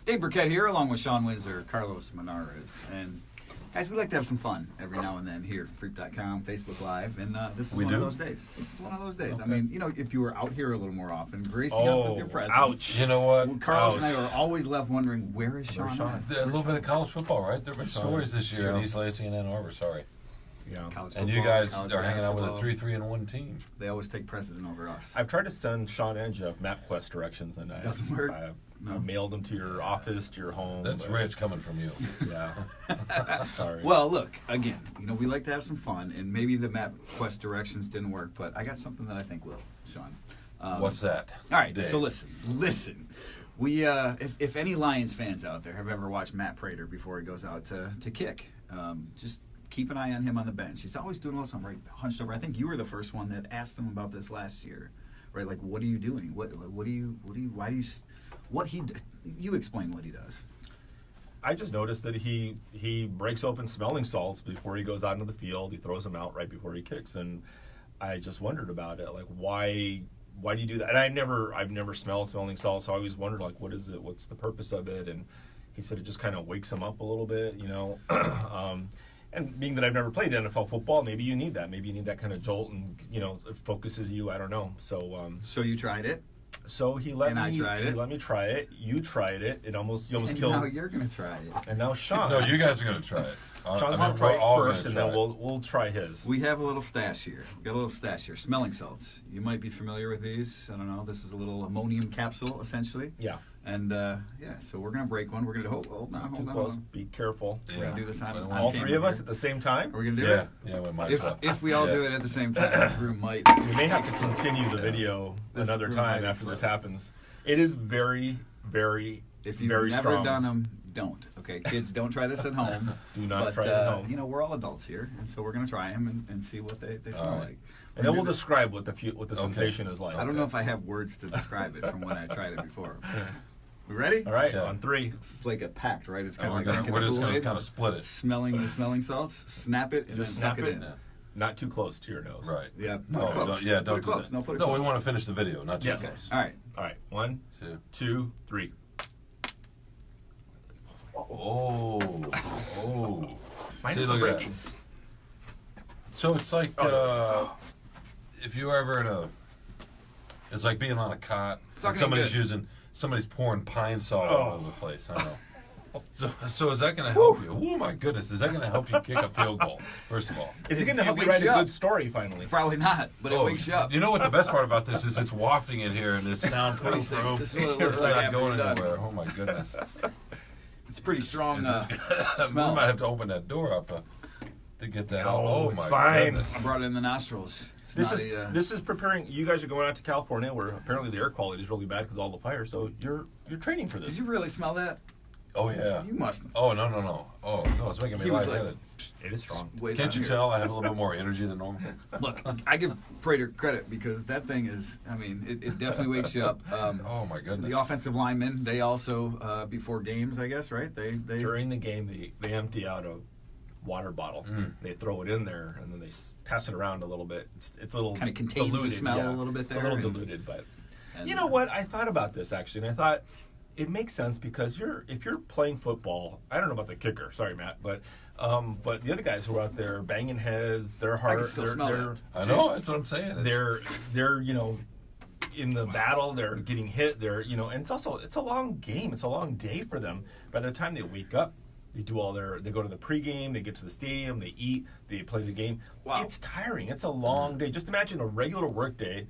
Dave Burkett here, along with Sean Windsor, Carlos Monarez. And, guys, we like to have some fun every now and then here at Freep.com, Facebook Live. And this is one of those days. This is one of those days. Okay. I mean, you know, if you were out here a little more often, gracing us with your presence. Ouch. You know what? Carlos and I are always left wondering, where is Sean? A little bit of college football, right? There were stories this year in East Lansing and Ann Arbor, sorry. Yeah. And you guys are hanging out with a 3-3-1 team. They always take precedent over us. I've tried to send Sean and Jeff MapQuest directions, and I Doesn't work. I mailed them to your office, to your home. That's rich coming from you. Yeah. Sorry. Well, look, again, you know, we like to have some fun, and maybe the MapQuest directions didn't work, but I got something that I think will, Sean. What's that? All right, Dave? so listen. We, if any Lions fans out there have ever watched Matt Prater before he goes out to kick, just keep an eye on him on the bench. He's always doing a little something right hunched over. I think you were the first one that asked him about this last year, right? Like, what are you doing? You explain what he does. I just noticed that he breaks open smelling salts before he goes out into the field. He throws them out right before he kicks, and I just wondered about it. Like, why do you do that? And I've never smelled smelling salts, so I always wondered, like, what is it? What's the purpose of it? And he said it just kind of wakes him up a little bit, you know. And being that I've never played NFL football, maybe you need that. Maybe you need that kind of jolt, and you know, it focuses you. I don't know. So you tried it. So he let me. I tried it. He let me try it. You tried it. You almost And killed. now you're gonna try it. And now Sean. No, you guys are going to try it. Sean's going to try it first, and then we'll try his. We have a little stash here. We got a little stash here. Smelling salts. You might be familiar with these. I don't know. This is a little ammonium capsule, essentially. Yeah. And so we're gonna break one. We're gonna hold on. Too close. Be careful. We're gonna do this on All camera three of us here. at the same time. Are we gonna do Yeah, it? yeah, we might as well. If we all do it at the same time, this room might. We may have to continue the video This another room time might after this explode. happens. It is very, very, If you've very never strong. done them, don't. Okay, kids, don't try this at home. Do not But, try it at home. You know, we're all adults here, and so we're gonna try them and see what they smell right. like. And then we'll describe what the sensation is like. I don't know if I have words to describe it from when I tried it before. We ready? All right, Yeah. on three. It's like a pact, right? It's kind We're of like just going to kind of split it. smelling the smelling salts, snap it, and Just then suck snap it it. in. Not too close to your nose. Right. Yeah, put No, it close. don't put it do close. that. No, put it No, close. we want to finish the video, not too Yes. close. All right. All right, 1, 2, 3. Oh. Mine See, is look at breaking. that. So it's like if you're ever in it's like being on a cot. Sucking And somebody's good. somebody's pouring pine salt all over the place. I know. So is that going to help you? Oh my goodness! Is that going to help you kick a field goal? First of all, Is it going to It help you wakes write you a up. good story finally? Probably not, but it wakes you up. You know what the best part about this is? It's wafting in here in this soundproof These things. room. This is what it looks It's like not after going you're done. anywhere. Oh my goodness! It's pretty strong We smell. might have to open that door up to get that out. No, Oh it's my fine. goodness! I brought it in the nostrils. It's This not is a, this is preparing. You guys are going out to California, where apparently the air quality is really bad because of all the fire. So you're training for this. Did you really smell that? Oh yeah. You must. Oh no! Oh no! It's making me He was lightheaded. It is strong. Way Can't down you here. tell I have a little bit more energy than normal? Look, I give Prater credit because that thing is, I mean, it definitely wakes you up. Oh my So goodness! the offensive linemen, they also, before games, I guess, right? They During the game, they empty out a water bottle. They throw it in there, and then they pass it around a little bit. It's a little Kinda contains the diluted, smell yeah. a little bit It's there, a little and- diluted, but and, you know what? I thought about this actually, and I thought it makes sense because if you're playing football, I don't know about the kicker. Sorry, Matt, but the other guys who are out there banging heads, their heart, still they're, smell they're it. I know. That's what I'm saying. they're in the battle, they're getting hit, and it's a long game, it's a long day for them. By the time they wake up, they go to the pregame, they get to the stadium, they eat, they play the game. Wow. It's tiring. It's a long day. Just imagine a regular work day.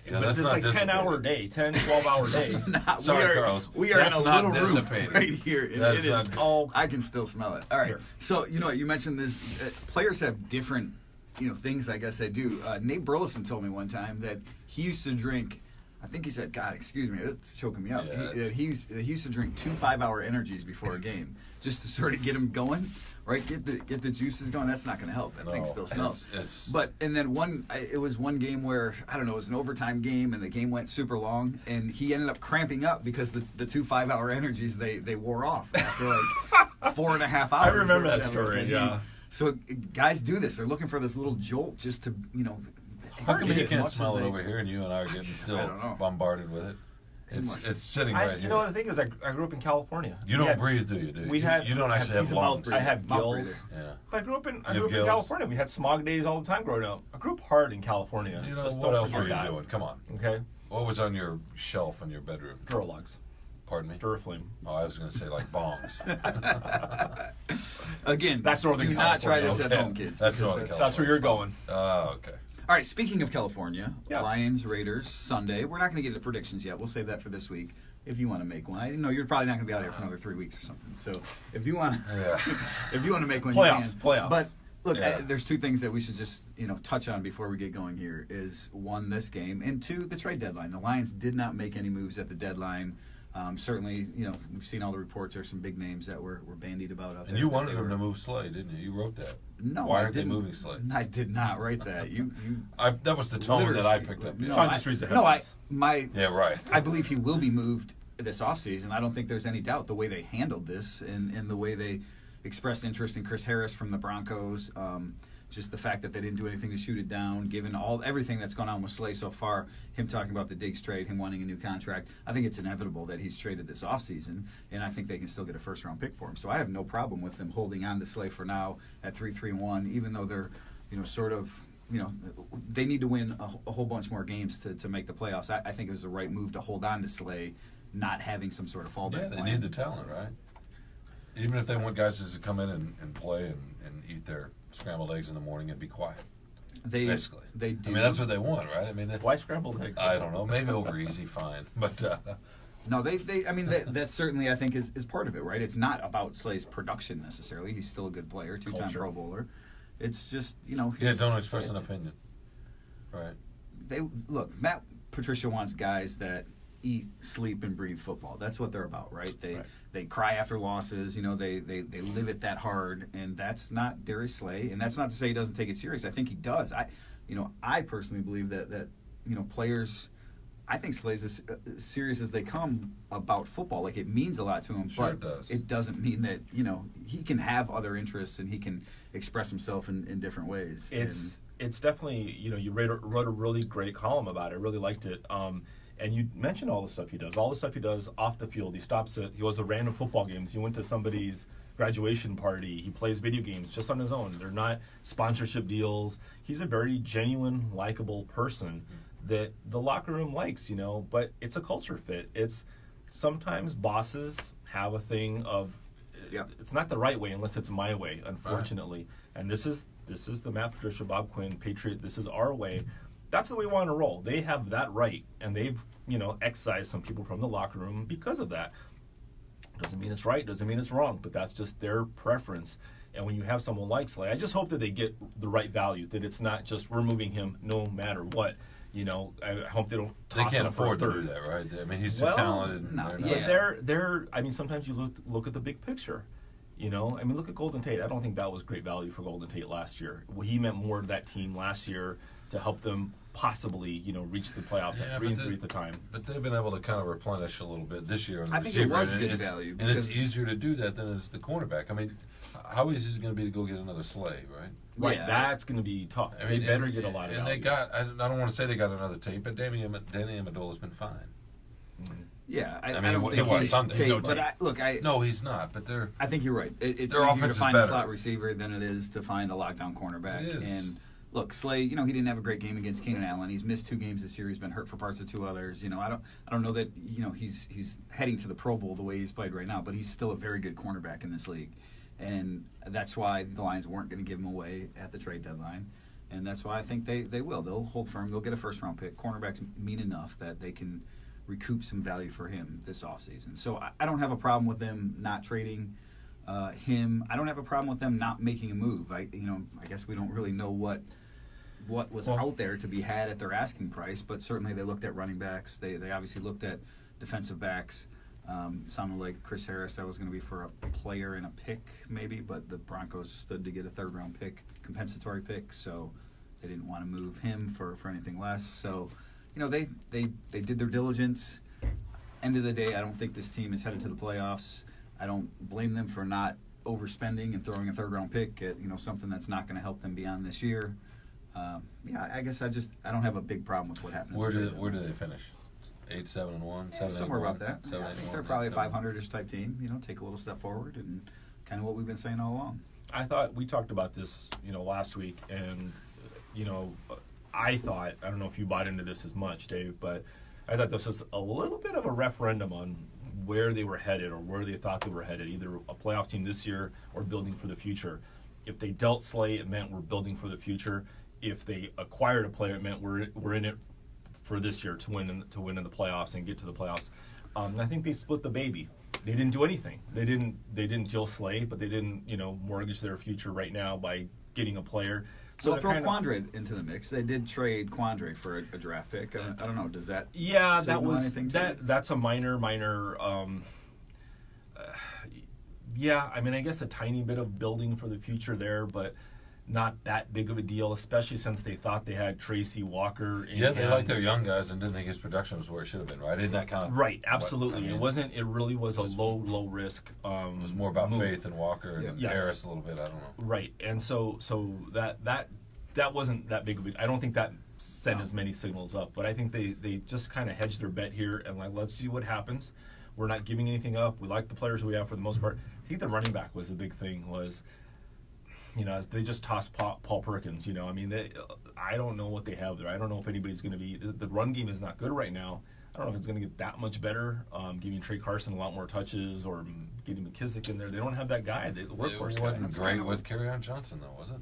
Yeah, But that's it's not like 10-hour day, 10, 12-hour day. Sorry, Carlos. We are in That's a not little room dissipating. right here. And That it is is not- all. I can still smell it. All right. Here. So you know what you mentioned this. Players have different, things. I guess they do. Nate Burleson told me one time that he used to drink. I think he said, "God, excuse me, it's choking me up." Yeah, He used to drink 2 5-hour energies before a game just to sort of get him going, right? Get the juices going. That's not going to help. That thing still smells. And then it was one game where I don't know, it was an overtime game and the game went super long and he ended up cramping up because the 2 5-hour energies they wore off after like 4.5 hours. I remember or that whatever. story. And Yeah. So guys do this. They're looking for this little jolt just to How come get you as can't much smell as it they- over here and you and I are getting I still don't know. bombarded with it? It's sitting right here. You know, the thing is, I grew up in California. You don't breathe, do you? We had. You don't actually have lungs. I have gills. Yeah. But I grew up in California. We had smog days all the time growing up. I grew up hard in California. You know, Just what don't else were forget you that. doing? Come on. Okay. What was on your shelf in your bedroom? Duralogs. Pardon me? Duraflame. Oh, I was going to say like bongs. Again, that's Northern do California. not try this at Okay. home, kids. That's because Northern That's where you're going. Oh, okay. All right, speaking of California, Yeah. Lions, Raiders, Sunday. We're not going to get into predictions yet. We'll save that for this week if you want to make one. I know you're probably not going to be out here for another 3 weeks or something. So if you want if you want to make one, you can. Playoffs. But look, there's two things that we should just touch on before we get going here. Is one, this game, and two, the trade deadline. The Lions did not make any moves at the deadline. Certainly, we've seen all the reports. There's some big names that were bandied about out there. And you wanted them to move Slay, didn't you? You wrote that. No, Why I aren't they didn't. moving Slay? I did not write that. That was the tone that I picked up. No, Sean just reads the no, headlines. Yeah, right. I believe he will be moved this offseason. I don't think there's any doubt the way they handled this and the way they expressed interest in Chris Harris from the Broncos. Just the fact that they didn't do anything to shoot it down, given everything that's gone on with Slay so far, him talking about the Diggs trade, him wanting a new contract, I think it's inevitable that he's traded this offseason, and I think they can still get a first-round pick for him. So I have no problem with them holding on to Slay for now at 3-3-1, even though they're, they need to win a whole bunch more games to make the playoffs. I think it was the right move to hold on to Slay, not having some sort of fallback Yeah, they plan. need the talent, right? Even if they want guys just to come in and play and eat their scrambled eggs in the morning and be quiet. Basically. They do. I mean, that's what they want, right? I mean, Why scrambled eggs? I don't know. Maybe over easy, fine. But No, that certainly, I think, is part of it, right? It's not about Slay's production necessarily. He's still a good player, two-time Culture. Pro Bowler. It's just, yeah, don't express an opinion. Right. Look, Matt Patricia wants guys that eat, sleep, and breathe football. That's what they're about, right? They cry after losses. They live it that hard, and that's not Darius Slay. And that's not to say he doesn't take it serious. I think he does. I personally believe that players. I think Slay's as serious as they come about football. Like, it means a lot to him, Sure but it does. it doesn't mean that he can have other interests and he can express himself in different ways. It's definitely you wrote a really great column about it. I really liked it. And you mentioned all the stuff he does. All the stuff he does off the field. He stops at. He goes to random football games. He went to somebody's graduation party. He plays video games just on his own. They're not sponsorship deals. He's a very genuine, likable person that the locker room likes. But it's a culture fit. It's sometimes bosses have a thing of. Yeah. It's not the right way unless it's my way, unfortunately. Right. And this is the Matt Patricia, Bob Quinn, Patriot. This is our way. That's the way we want to roll. They have that right, and they've excised some people from the locker room because of that. Doesn't mean it's right, doesn't mean it's wrong, but that's just their preference. And when you have someone like Slay, I just hope that they get the right value. That it's not just we're moving him no matter what. I hope they don't. They toss can't him for a afford to third. do that, right? I mean, he's too talented. No, But they're. I mean, sometimes you look at the big picture. I mean, look at Golden Tate. I don't think that was great value for Golden Tate last year. Well, he meant more to that team last year to help them possibly, reach the playoffs at 3-3 at the time. But they've been able to kind of replenish a little bit this year. On the I think receiver, it was and good it's- value and it's because- easier to do that than it's the cornerback. I mean, how easy is it going to be to go get another Slay, right? Right, Yeah. that's going to be tough. I mean, they better get a lot of and value. they got. I don't want to say they got another Tate, but Danny Amendola's been fine. Yeah, I mean, don't it think was he's Sunday. Tate, No but Tate. No, he's not. But they're. I think you're right. It's Their easier offense to is find a better. slot receiver than it is to find a lockdown cornerback. It is. And look, Slay, he didn't have a great game against Keenan Allen. He's missed 2 games this year. He's been hurt for parts of 2 others. I don't know that he's heading to the Pro Bowl the way he's played right now, but he's still a very good cornerback in this league, and that's why the Lions weren't going to give him away at the trade deadline, and that's why I think they will. They'll hold firm. They'll get a first-round pick. Cornerbacks mean enough that they can recoup some value for him this offseason. So I don't have a problem with them not trading him. I don't have a problem with them not making a move. I guess we don't really know what was out there to be had at their asking price, but certainly they looked at running backs. They obviously looked at defensive backs. Sounded like Chris Harris, that was going to be for a player and a pick maybe, but the Broncos stood to get a 3rd-round pick, compensatory pick, so they didn't want to move him for anything less. So they did their diligence. End of the day, I don't think this team is headed to the playoffs. I don't blame them for not overspending and throwing a 3rd-round pick at something that's not going to help them beyond this year. I guess I don't have a big problem with what happened. Where do they finish? 8-7-1, 7-8-1, somewhere about that. 7-8-1, I think they're probably a 8-7-1. 500-ish type team. Take a little step forward, and kind of what we've been saying all along. I thought we talked about this, last week, and I don't know if you bought into this as much, Dave, but I thought this was a little bit of a referendum on where they were headed or where they thought they were headed, either a playoff team this year or building for the future. If they dealt Slay, it meant we're building for the future. If they acquired a player, it meant we're in it for this year to win in the playoffs and get to the playoffs. I think they split the baby. They didn't do anything. They didn't deal Slay, but they didn't mortgage their future right now by getting a player. So throw Quandre into the mix. They did trade Quandre for a draft pick. I don't know. Does that? Yeah, that's a minor. Yeah, I mean, I guess a tiny bit of building for the future there, but not that big of a deal, especially since they thought they had Tracy Walker. They like their young guys and didn't think his production was where it should have been. Right? Isn't that kind of right? Absolutely. It wasn't. It really was a low risk. It was more about faith in Walker and Harris a little bit. I don't know. Right, and so that wasn't that big of a. I don't think that sent as many signals up, but I think they just kind of hedged their bet here and let's see what happens. We're not giving anything up. We like the players we have for the most part. I think the running back was the big thing. They just tossed Paul Perkins. I don't know what they have there. I don't know if anybody's going to be. The run game is not good right now. I don't know if it's going to get that much better. Giving Trey Carson a lot more touches or getting McKissick in there. They don't have that guy. The workhorse guy. It wasn't great with Kerryon Johnson though, was it?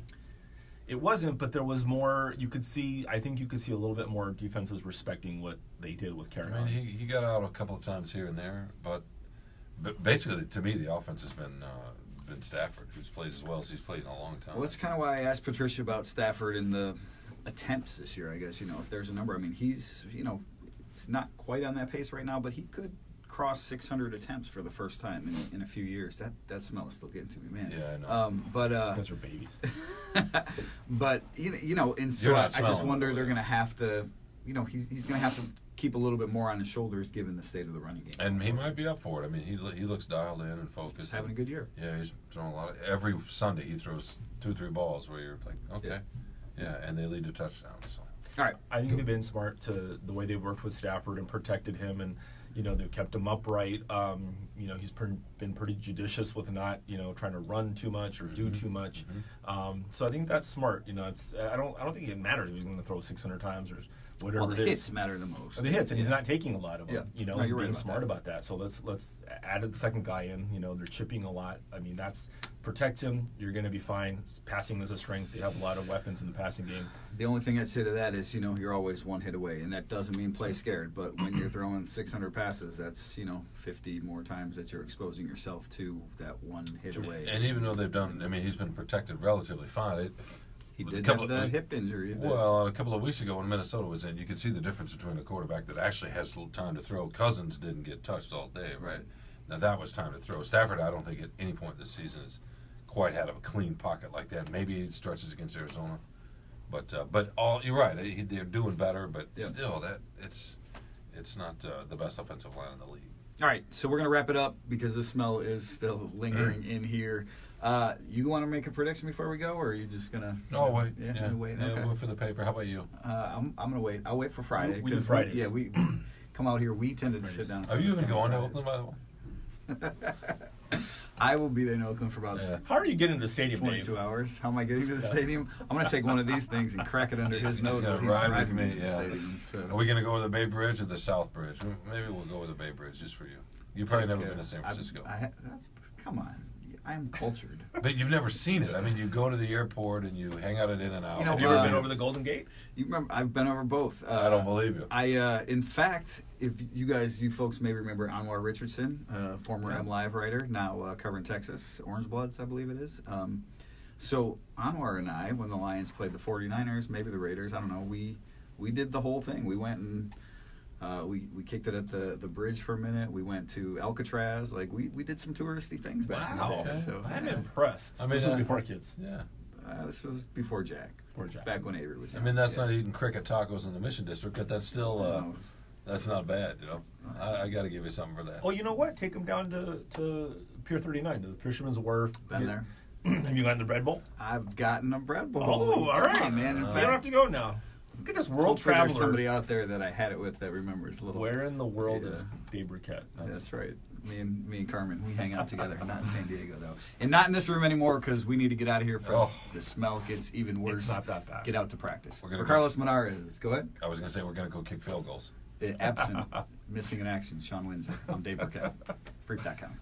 It wasn't, but there was more. I think you could see a little bit more defenses respecting what they did with Kerryon. I mean, he got out a couple of times here and there, but basically, to me, the offense has been Stafford, who's played as well as he's played in a long time. Well, that's kind of why I asked Patricia about Stafford and the attempts this year. I guess if there's a number. I mean, he's it's not quite on that pace right now, but he could cross 600 attempts for the first time in a few years. That smell is still getting to me, man. Yeah, I know. Because they're babies. But and so I just wonder they're going to have to. He's going to have to keep a little bit more on his shoulders given the state of the running game. And he might be up for it. I mean, he looks dialed in and focused. He's having a good year. Yeah, he's throwing a lot. Every Sunday he throws 2-3 balls where you're like, okay, yeah, and they lead to touchdowns. So. All right, I think they've been smart to the way they worked with Stafford and protected him, and they've kept him upright. He's been pretty judicious with not trying to run too much or do too much. So I think that's smart. I don't think it mattered if he's going to throw 600 times or whatever the it is. Hits matter the most. The hits, and he's not taking a lot of them. Yeah. He's being smart about that. So let's add the second guy in. They're chipping a lot. I mean, that's protect him. You're going to be fine. Passing is a strength. They have a lot of weapons in the passing game. The only thing I'd say to that is, you're always one hit away, and that doesn't mean play scared. But when you're throwing 600 passes, that's 50 more times that you're exposing yourself to that one hit away. And even though he's been protected relatively fine. He did have the hip injury. Well, a couple of weeks ago when Minnesota was in, you could see the difference between a quarterback that actually has a little time to throw. Cousins didn't get touched all day, right? Now that was time to throw. Stafford, I don't think at any point this season has quite had a clean pocket like that. Maybe it stretches against Arizona, but you're right. They're doing better, but still, it's not the best offensive line in the league. All right, so we're gonna wrap it up because the smell is still lingering in here. You want to make a prediction before we go, or are you just gonna? No, wait. Yeah, wait. Yeah, okay. wait for the paper. How about you? I'm gonna wait. I'll wait for Friday. We do Fridays. We come out here. We tended to sit down. Are you even going to Oakland, by the way? I will be there in Oakland for about. How are you getting to the stadium, 22 Dave? hours. How am I getting to the stadium? I'm gonna take one of these things and crack it under his nose while he's driving me to the stadium. So. Are we gonna go to the Bay Bridge or the South Bridge? Maybe we'll go with the Bay Bridge just for you. You've probably never been to San Francisco. Come on. I am cultured. But you've never seen it. I mean, you go to the airport and you hang out at In-N-Out. Have you ever been over the Golden Gate? You remember? I've been over both. I don't believe you. In fact, if you folks may remember Anwar Richardson, former MLive writer, now covering Texas, Orange Bloods, I believe it is. So Anwar and I, when the Lions played the 49ers, maybe the Raiders, I don't know, we did the whole thing. We went and we kicked it at the bridge for a minute. We went to Alcatraz. Like we did some touristy things back in the day. So I'm impressed. I mean, this was before kids. Yeah. This was before Jack. Back when Avery was young. I mean, that's not eating cricket tacos in the Mission District, but that's still that's not bad. I got to give you something for that. Oh, you know what? Take them down to Pier 39, to the Fisherman's Wharf. Been there. Have you gotten the bread bowl? I've gotten a bread bowl. Oh, all right, man. In you fact, don't have to go now. Look at this world Hopefully traveler. There's somebody out there that I had it with that remembers a little. Where in the world is Dave Burkett? That's right. Me and Carmen, we hang out together. Not in San Diego though, and not in this room anymore because we need to get out of here. For the smell gets even worse. It's not that bad. Get out to practice. We're gonna For Carlos Monarez, go ahead. I was going to say we're going to go kick field goals. Absent, missing in action. Sean Windsor. I'm Dave Burkett. Freak.com.